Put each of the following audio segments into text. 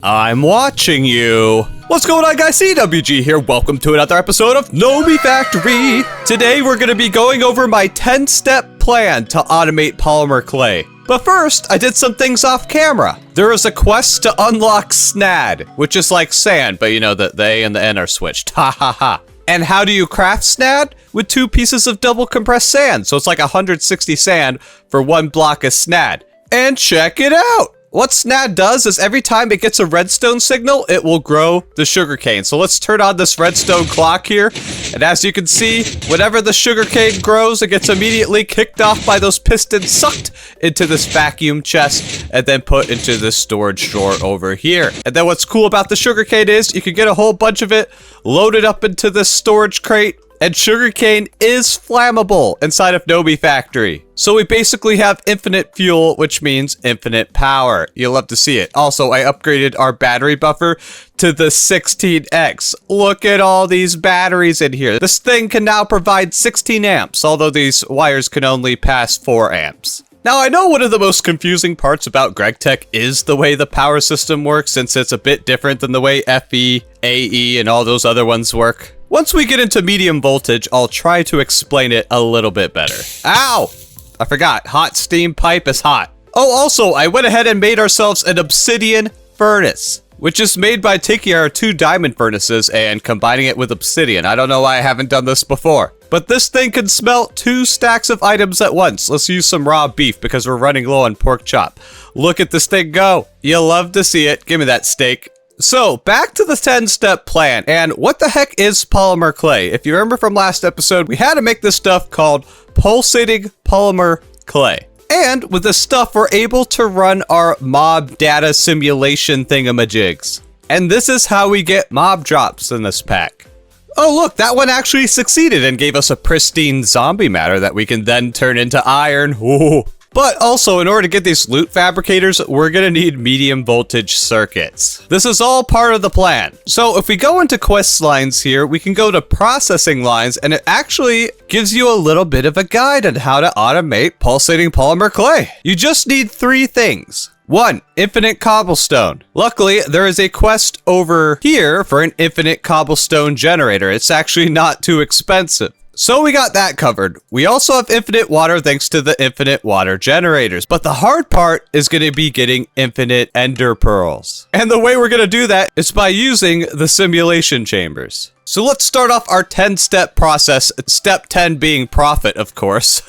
I'm watching you. What's going on, guys? CWG here. Welcome to another episode of Nomifactory. Today we're going to be going over my 10-step plan to automate polymer clay. But first, I did some things off camera. There is a quest to unlock SNAD, which is like sand, but you know that the A and the N are switched. Ha ha ha. And how do you craft SNAD? With 2 pieces of double compressed sand. So it's like 160 sand for 1 block of SNAD. And check it out. What SNAD does is every time it gets a redstone signal, it will grow the sugarcane. So let's turn on this redstone clock here. And as you can see, whenever the sugarcane grows, it gets immediately kicked off by those pistons, sucked into this vacuum chest, and then put into this storage drawer over here. And then what's cool about the sugarcane is you can get a whole bunch of it loaded up into this storage crate. And sugarcane is flammable inside of Nomifactory. So we basically have infinite fuel, which means infinite power. You'll love to see it. Also, I upgraded our battery buffer to the 16X. Look at all these batteries in here. This thing can now provide 16 amps, although these wires can only pass 4 amps. Now, I know one of the most confusing parts about Gregtech is the way the power system works, since it's a bit different than the way FE, AE, and all those other ones work. Once we get into medium voltage, I'll try to explain it a little bit better. Ow! I forgot, hot steam pipe is hot. Oh, also, I went ahead and made ourselves an obsidian furnace, which is made by taking our 2 diamond furnaces and combining it with obsidian. I don't know why I haven't done this before. But this thing can smelt 2 stacks of items at once. Let's use some raw beef because we're running low on pork chop. Look at this thing go. You'll love to see it. Give me that steak. So, back to the 10-step plan, and what the heck is polymer clay? If you remember from last episode, we had to make this stuff called pulsating polymer clay. And with this stuff, we're able to run our mob data simulation thingamajigs. And this is how we get mob drops in this pack. Oh look, that one actually succeeded and gave us a pristine zombie matter that we can then turn into iron. Ooh. But also, in order to get these loot fabricators, we're gonna need medium voltage circuits. This is all part of the plan. So if we go into quest lines here, we can go to processing lines, and it actually gives you a little bit of a guide on how to automate pulsating polymer clay. You just need 3 things. 1. Infinite cobblestone. Luckily, there is a quest over here for an infinite cobblestone generator. It's actually not too expensive. So we got that covered. We also have infinite water thanks to the infinite water generators. But the hard part is going to be getting infinite ender pearls. And the way we're going to do that is by using the simulation chambers. So let's start off our 10-step process, step 10 being profit, of course.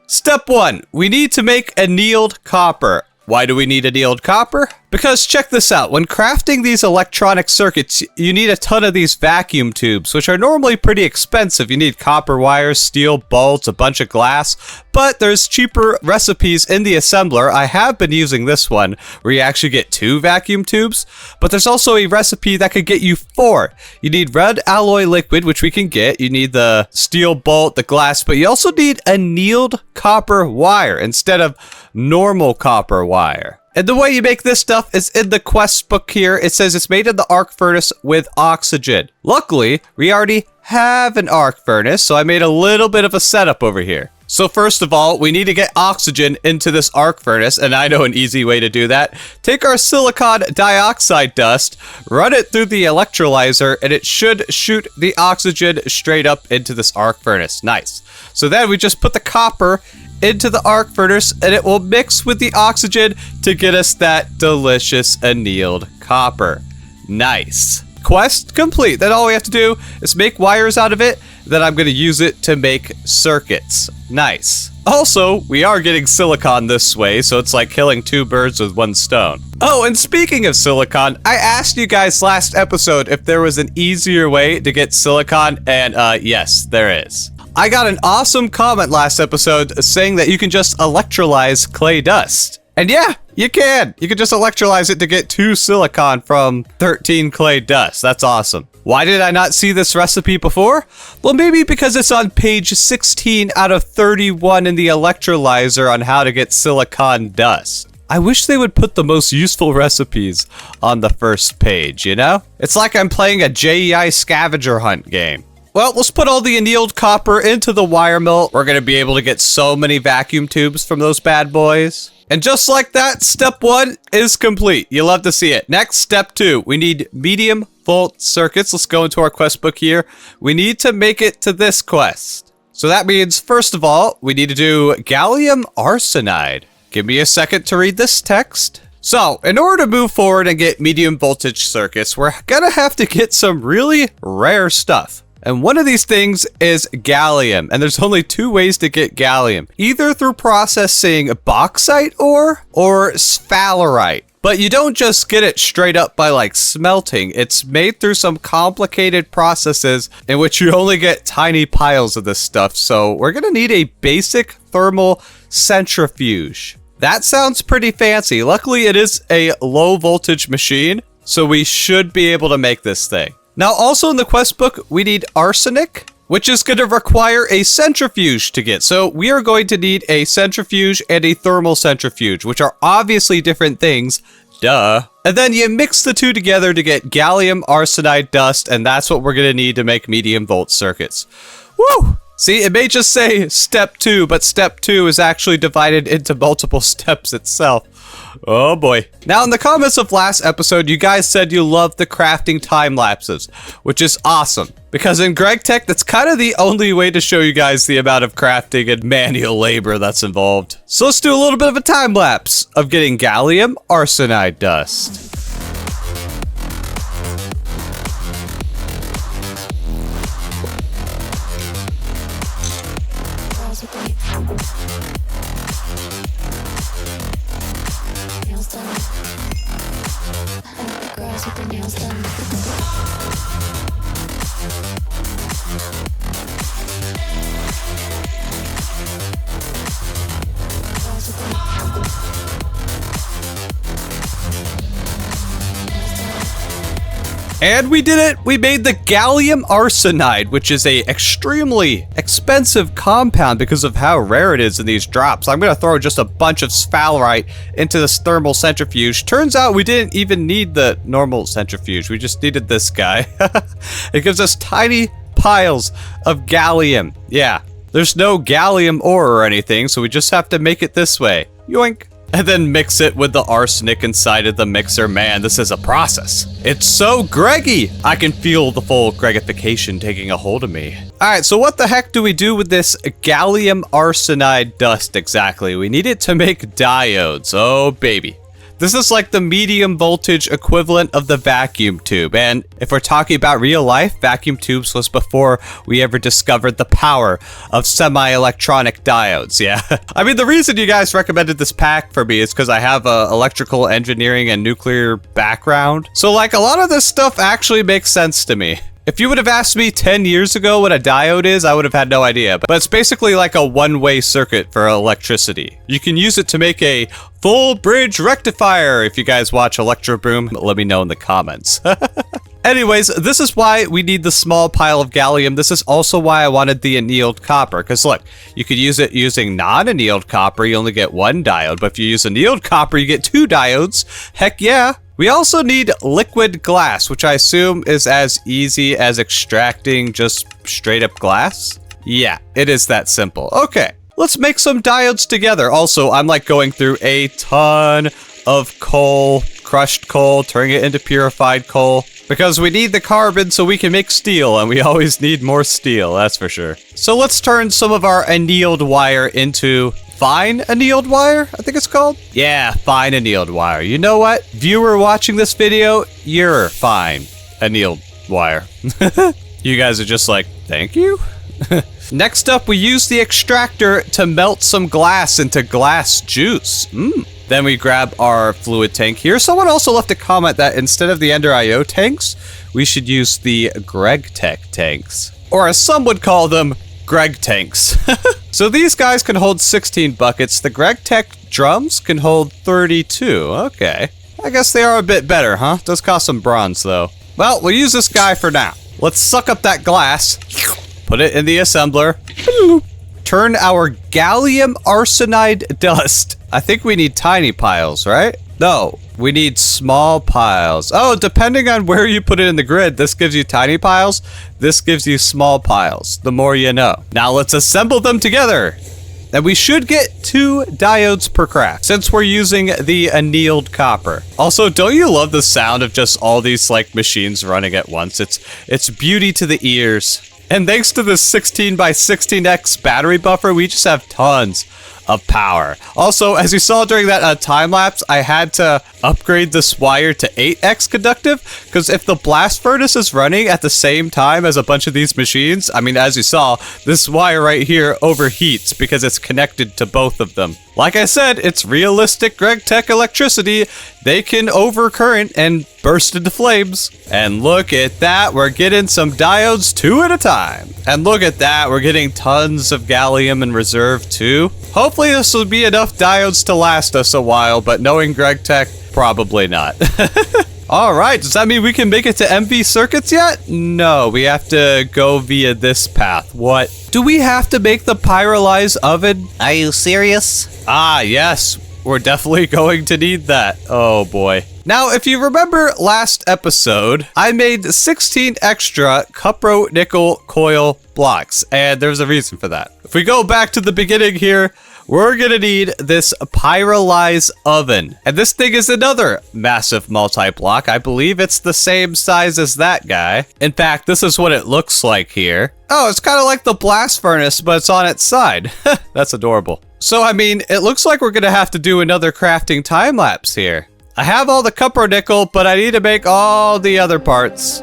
Step 1, we need to make annealed copper. Why do we need annealed copper? Because check this out, when crafting these electronic circuits, you need a ton of these vacuum tubes, which are normally pretty expensive. You need copper wires, steel bolts, a bunch of glass, but there's cheaper recipes in the assembler. I have been using this one, where you actually get 2 vacuum tubes, but there's also a recipe that could get you 4. You need red alloy liquid, which we can get. You need the steel bolt, the glass, but you also need annealed copper wire instead of normal copper wire. And the way you make this stuff is in the quest book here. It says it's made in the arc furnace with oxygen. Luckily, we already have an arc furnace, so I made a little bit of a setup over here. So first of all, we need to get oxygen into this arc furnace, and I know an easy way to do that. Take our silicon dioxide dust, run it through the electrolyzer, and it should shoot the oxygen straight up into this arc furnace. Nice. So then we just put the copper into the arc furnace, and it will mix with the oxygen to get us that delicious annealed copper. Nice. Quest complete. Then all we have to do is make wires out of it. Then I'm going to use it to make circuits. Nice. Also, we are getting silicon this way, so it's like killing 2 birds with 1 stone. Oh, and speaking of silicon, I asked you guys last episode if there was an easier way to get silicon, and yes, there is. I got an awesome comment last episode saying that you can just electrolyze clay dust. And yeah, you can. You can just electrolyze it to get 2 silicon from 13 clay dust. That's awesome. Why did I not see this recipe before? Well, maybe because it's on page 16 out of 31 in the electrolyzer on how to get silicon dust. I wish they would put the most useful recipes on the first page, you know? It's like I'm playing a JEI scavenger hunt game. Well, let's put all the annealed copper into the wire mill. We're going to be able to get so many vacuum tubes from those bad boys. And just like that, step 1 is complete. You love to see it. Next, step 2. We need medium volt circuits. Let's go into our quest book here. We need to make it to this quest. So that means, first of all, we need to do gallium arsenide. Give me a second to read this text. So, in order to move forward and get medium voltage circuits, we're gonna have to get some really rare stuff. And one of these things is gallium, and there's only 2 ways to get gallium. Either through processing bauxite ore or sphalerite. But you don't just get it straight up by like smelting. It's made through some complicated processes in which you only get tiny piles of this stuff. So we're gonna need a basic thermal centrifuge. That sounds pretty fancy. Luckily, it is a low voltage machine, so we should be able to make this thing. Now, also in the quest book, we need arsenic, which is going to require a centrifuge to get. So we are going to need a centrifuge and a thermal centrifuge, which are obviously different things. Duh. And then you mix the 2 together to get gallium arsenide dust, and that's what we're going to need to make medium volt circuits. Woo! See, it may just say step 2, but step 2 is actually divided into multiple steps itself. Oh boy. Now, in the comments of last episode, you guys said you loved the crafting time lapses, which is awesome. Because in Gregtech, that's kind of the only way to show you guys the amount of crafting and manual labor that's involved. So let's do a little bit of a time lapse of getting gallium arsenide dust. And we did it! We made the gallium arsenide, which is a extremely expensive compound because of how rare it is in these drops. I'm gonna throw just a bunch of sphalerite into this thermal centrifuge. Turns out we didn't even need the normal centrifuge, we just needed this guy. It gives us tiny piles of gallium. Yeah, there's no gallium ore or anything, so we just have to make it this way. Yoink! And then mix it with the arsenic inside of the mixer. Man, this is a process. It's so Greggy! I can feel the full Gregification taking a hold of me. Alright, so what the heck do we do with this gallium arsenide dust exactly? We need it to make diodes. Oh, baby. This is like the medium voltage equivalent of the vacuum tube. And if we're talking about real life, vacuum tubes was before we ever discovered the power of semi-electronic diodes. Yeah. I mean, the reason you guys recommended this pack for me is because I have a electrical engineering and nuclear background. So like a lot of this stuff actually makes sense to me. If you would have asked me 10 years ago what a diode is, I would have had no idea. But it's basically like a one-way circuit for electricity. You can use it to make a full bridge rectifier. If you guys watch Electro Boom, let me know in the comments. Anyways, this is why we need the small pile of gallium. This is also why I wanted the annealed copper. Because look, you could use it using non-annealed copper, you only get 1 diode. But if you use annealed copper, you get 2 diodes. Heck yeah. We also need liquid glass, which I assume is as easy as extracting just straight up glass. Yeah, it is that simple. Okay, let's make some diodes together. Also, I'm like going through a ton of coal, crushed coal, turning it into purified coal. Because we need the carbon so we can make steel, and we always need more steel, that's for sure. So let's turn some of our annealed wire into fine annealed wire, I think it's called? Yeah, fine annealed wire. You know what? Viewer watching this video, you're fine annealed wire. You guys are just like, thank you? Next up, we use the extractor to melt some glass into glass juice. Then we grab our fluid tank here. Someone also left a comment that instead of the Ender IO tanks, we should use the Gregtech tanks. Or as some would call them, Greg tanks. So these guys can hold 16 buckets. The Gregtech drums can hold 32. Okay. I guess they are a bit better, huh? Does cost some bronze, though. Well, we'll use this guy for now. Let's suck up that glass. Put it in the assembler. Turn our gallium arsenide dust. I think we need tiny piles, right? No, we need small piles. Oh, depending on where you put it in the grid, this gives you tiny piles. This gives you small piles. The more you know. Now let's assemble them together. And we should get 2 diodes per craft since we're using the annealed copper. Also, don't you love the sound of just all these like machines running at once? It's beauty to the ears. And thanks to this 16x16x battery buffer, we just have tons of power. Also, as you saw during that time lapse, I had to upgrade this wire to 8x conductive, because if the blast furnace is running at the same time as a bunch of these machines, I mean, as you saw, this wire right here overheats because it's connected to both of them. Like I said, it's realistic Gregtech electricity. They can overcurrent and burst into flames. And look at that, we're getting some diodes 2 at a time. And look at that, we're getting tons of gallium in reserve too. Hopefully this will be enough diodes to last us a while, but knowing Gregtech, probably not. Alright, does that mean we can make it to MV circuits yet? No, we have to go via this path. What? Do we have to make the pyrolyze oven? Are you serious? Ah, yes. We're definitely going to need that. Oh boy. Now, if you remember last episode, I made 16 extra cupro nickel coil blocks, and there's a reason for that. If we go back to the beginning here, we're gonna need this pyrolyze oven. And this thing is another massive multi-block. I believe it's the same size as that guy. In fact, this is what it looks like here. Oh, it's kind of like the blast furnace, but it's on its side. That's adorable. So, I mean, it looks like we're gonna have to do another crafting time lapse here. I have all the cupro nickel, but I need to make all the other parts.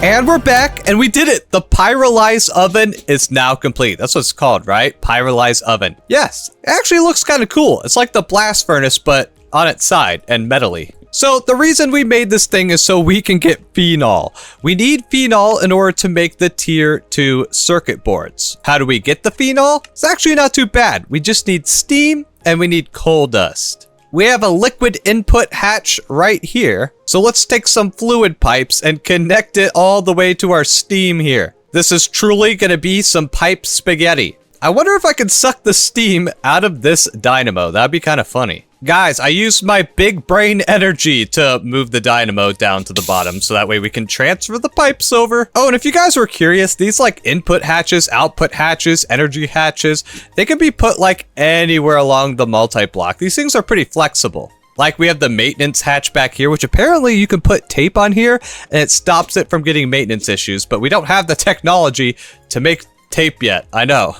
And we're back, and we did it! The pyrolyze oven is now complete. That's what it's called, right? Pyrolyze oven. Yes, it actually looks kind of cool. It's like the blast furnace, but on its side and metally. So the reason we made this thing is so we can get phenol. We need phenol in order to make the tier 2 circuit boards. How do we get the phenol? It's actually not too bad. We just need steam and we need coal dust. We have a liquid input hatch right here. So let's take some fluid pipes and connect it all the way to our steam here. This is truly gonna be some pipe spaghetti. I wonder if I can suck the steam out of this dynamo. That'd be kind of funny. Guys, I used my big brain energy to move the dynamo down to the bottom so that way we can transfer the pipes over. Oh, and if you guys were curious, these like input hatches, output hatches, energy hatches, they can be put like anywhere along the multi-block. These things are pretty flexible. Like we have the maintenance hatch back here, which apparently you can put tape on here and it stops it from getting maintenance issues, but we don't have the technology to make tape yet. I know.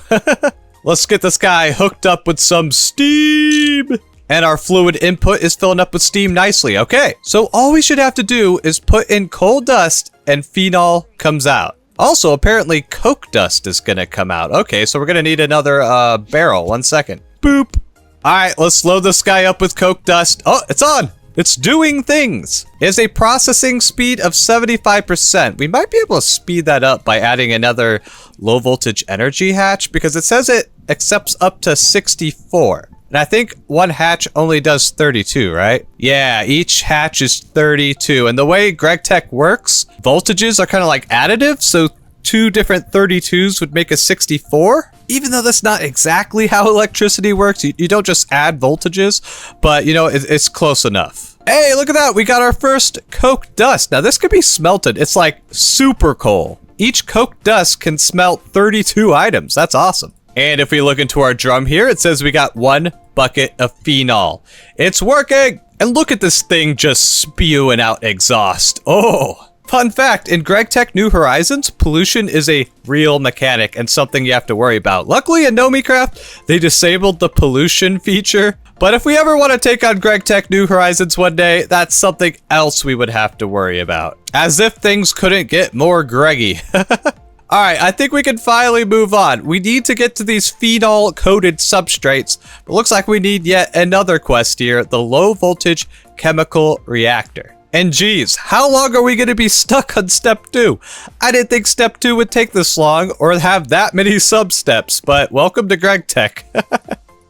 Let's get this guy hooked up with some steam. And our fluid input is filling up with steam nicely. Okay, so all we should have to do is put in coal dust and phenol comes out. Also, apparently coke dust is gonna come out. Okay, so we're gonna need another barrel. 1 second. Boop. All right, let's load this guy up with coke dust. Oh, it's on. It's doing things. It has a processing speed of 75%. We might be able to speed that up by adding another low voltage energy hatch because it says it accepts up to 64. And I think one hatch only does 32, right? Yeah, each hatch is 32. And the way Gregtech works, voltages are kind of like additive. So 2 different 32s would make a 64. Even though that's not exactly how electricity works, you don't just add voltages, but you know, it's close enough. Hey, look at that. We got our first coke dust. Now this could be smelted. It's like super coal. Each coke dust can smelt 32 items. That's awesome. And if we look into our drum here, it says we got 1 bucket of phenol. It's working! And look at this thing just spewing out exhaust. Oh! Fun fact, in Gregtech New Horizons, pollution is a real mechanic and something you have to worry about. Luckily in Nomicraft, they disabled the pollution feature. But if we ever want to take on Gregtech New Horizons one day, that's something else we would have to worry about. As if things couldn't get more Greggy. Alright, I think we can finally move on. We need to get to these phenol-coated substrates, but looks like we need yet another quest here, the low-voltage chemical reactor. And geez, how long are we going to be stuck on step 2? I didn't think step 2 would take this long or have that many sub-steps, but welcome to Gregtech.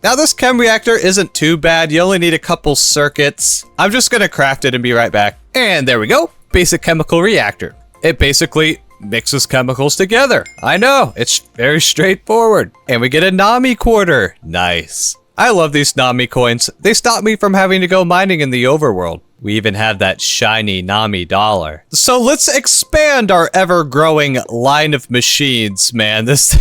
Now this chem reactor isn't too bad, you only need a couple circuits. I'm just going to craft it and be right back. And there we go, basic chemical reactor. It basically mixes chemicals together. I know, it's very straightforward. And we get a Nami quarter. Nice. I love these Nami coins. They stop me from having to go mining in the overworld. We even have that shiny Nami dollar. So let's expand our ever-growing line of machines, man. This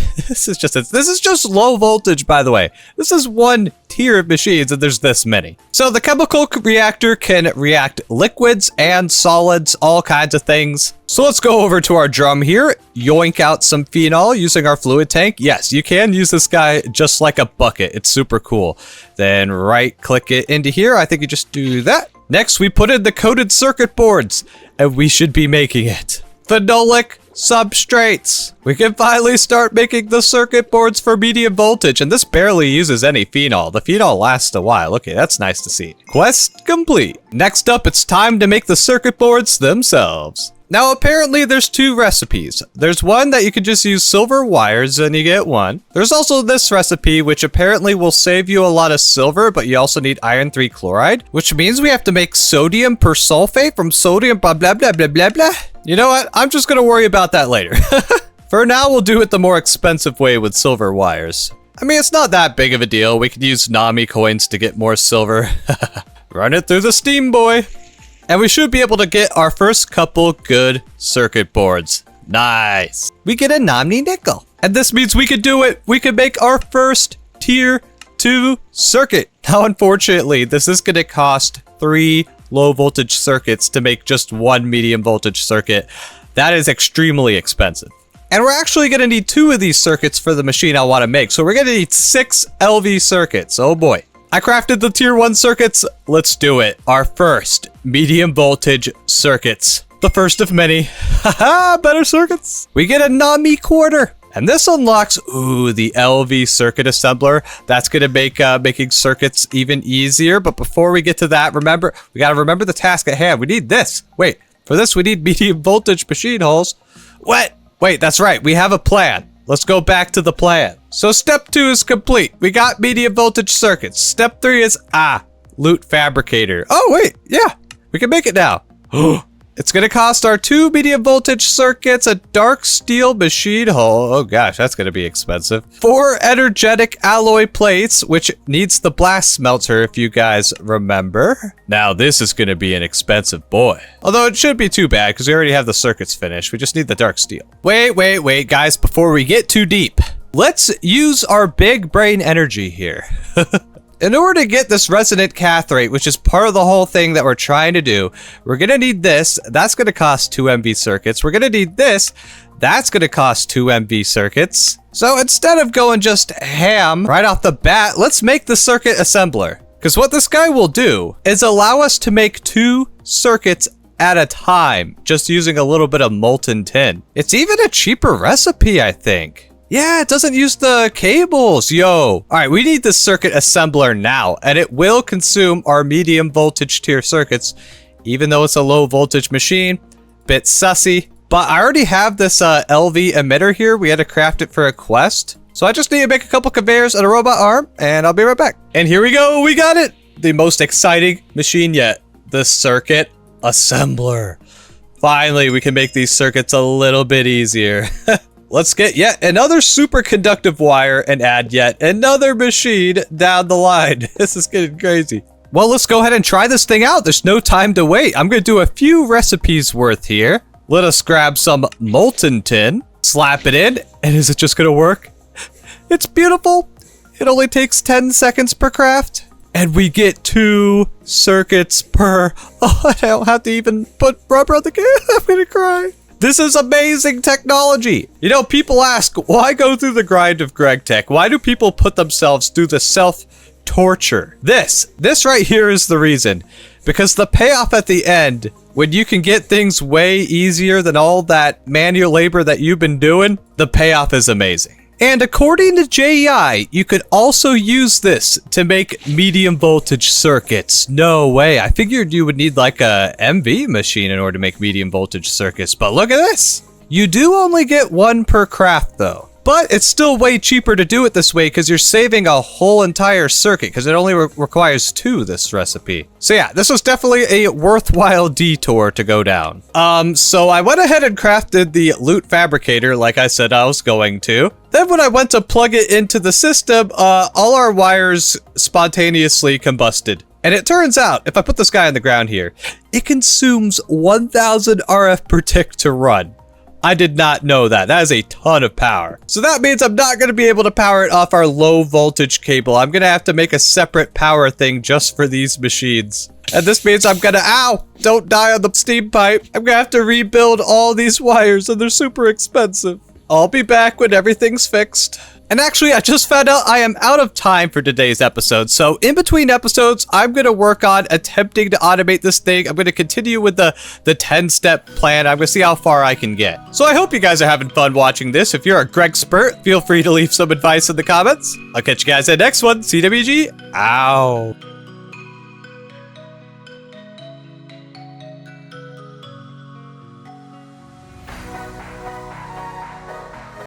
is just low voltage, by the way. This is one tier of machines, and there's this many. So the chemical reactor can react liquids and solids, all kinds of things. So let's go over to our drum here, yoink out some phenol using our fluid tank. Yes, you can use this guy just like a bucket. It's super cool. Then right-click it into here. I think you just do that. Next, we put in the coated circuit boards, and we should be making it. Phenolic substrates. We can finally start making the circuit boards for medium voltage, and this barely uses any phenol. The phenol lasts a while. Okay, that's nice to see. Quest complete. Next up, it's time to make the circuit boards themselves. Now, apparently there's 2 recipes. There's one that you can just use silver wires and you get one. There's also this recipe, which apparently will save you a lot of silver, but you also need iron 3 chloride, which means we have to make sodium persulfate from sodium blah blah blah blah blah blah. You know what? I'm just gonna worry about that later. For now, we'll do it the more expensive way with silver wires. I mean, it's not that big of a deal. We can use Nami coins to get more silver. Run it through the steam, boy. And we should be able to get our first couple good circuit boards. Nice. We get a Nami nickel. And this means we could do it. We could make our first tier 2 circuit. Now, unfortunately, this is going to cost 3 low voltage circuits to make just 1 medium voltage circuit. That is extremely expensive. And we're actually going to need 2 of these circuits for the machine I want to make. So we're going to need 6 LV circuits. Oh boy. I crafted the tier 1 circuits. Let's do it. Our first medium voltage circuits. The first of many. Haha, better circuits. We get a Nami quarter. And this unlocks, the LV circuit assembler. That's going to make making circuits even easier. But before we get to that, remember, we got to remember the task at hand. We need this. Wait, for this, we need medium voltage machine holes. What? Wait, that's right. We have a plan. Let's go back to the plan. So step 2 is complete. We got medium voltage circuits. Step 3 is, loot fabricator. Oh, wait, yeah, we can make it now. It's gonna cost our 2 medium voltage circuits, a dark steel machine hull. Oh gosh, that's gonna be expensive. 4 energetic alloy plates, which needs the blast smelter if you guys remember. Now this is gonna be an expensive boy. Although it shouldn't be too bad because we already have the circuits finished. We just need the dark steel. Wait, guys, before we get too deep, let's use our big brain energy here. In order to get this resonant cathode, which is part of the whole thing that we're trying to do, we're going to need this. That's going to cost 2 MV circuits. We're going to need this. That's going to cost 2 MV circuits. So instead of going just ham right off the bat, let's make the circuit assembler. Because what this guy will do is allow us to make 2 circuits at a time, just using a little bit of molten tin. It's even a cheaper recipe, I think. Yeah, it doesn't use the cables, yo. All right, we need the circuit assembler now, and it will consume our medium voltage tier circuits, even though it's a low voltage machine. Bit sussy, but I already have this LV emitter here. We had to craft it for a quest. So I just need to make a couple conveyors and a robot arm, and I'll be right back. And here we go, we got it. The most exciting machine yet, the circuit assembler. Finally, we can make these circuits a little bit easier. Let's get yet another superconductive wire and add yet another machine down the line. This is getting crazy. Well, let's go ahead and try this thing out. There's no time to wait. I'm going to do a few recipes worth here. Let us grab some molten tin, slap it in, and is it just going to work? It's beautiful. It only takes 10 seconds per craft. And we get 2 circuits per... Oh, I don't have to even put rubber on the can. I'm going to cry. This is amazing technology. You know, people ask, why go through the grind of Gregtech? Why do people put themselves through the self-torture? This right here is the reason. Because the payoff at the end, when you can get things way easier than all that manual labor that you've been doing, the payoff is amazing. And according to JEI, you could also use this to make medium voltage circuits. No way. I figured you would need like a MV machine in order to make medium voltage circuits, but look at this. You do only get one per craft though. But it's still way cheaper to do it this way because you're saving a whole entire circuit because it only requires 2 this recipe. So yeah, this was definitely a worthwhile detour to go down. So I went ahead and crafted the loot fabricator like I said I was going to. Then when I went to plug it into the system, all our wires spontaneously combusted. And it turns out, if I put this guy on the ground here, it consumes 1000 RF per tick to run. I did not know that. That is a ton of power. So that means I'm not going to be able to power it off our low voltage cable. I'm going to have to make a separate power thing just for these machines. And this means I'm going to, ow, don't die on the steam pipe. I'm going to have to rebuild all these wires and they're super expensive. I'll be back when everything's fixed. And actually, I just found out I am out of time for today's episode. So in between episodes, I'm going to work on attempting to automate this thing. I'm going to continue with the 10-step plan. I'm going to see how far I can get. So I hope you guys are having fun watching this. If you're a Gregspert, feel free to leave some advice in the comments. I'll catch you guys in the next one. CWG, ow.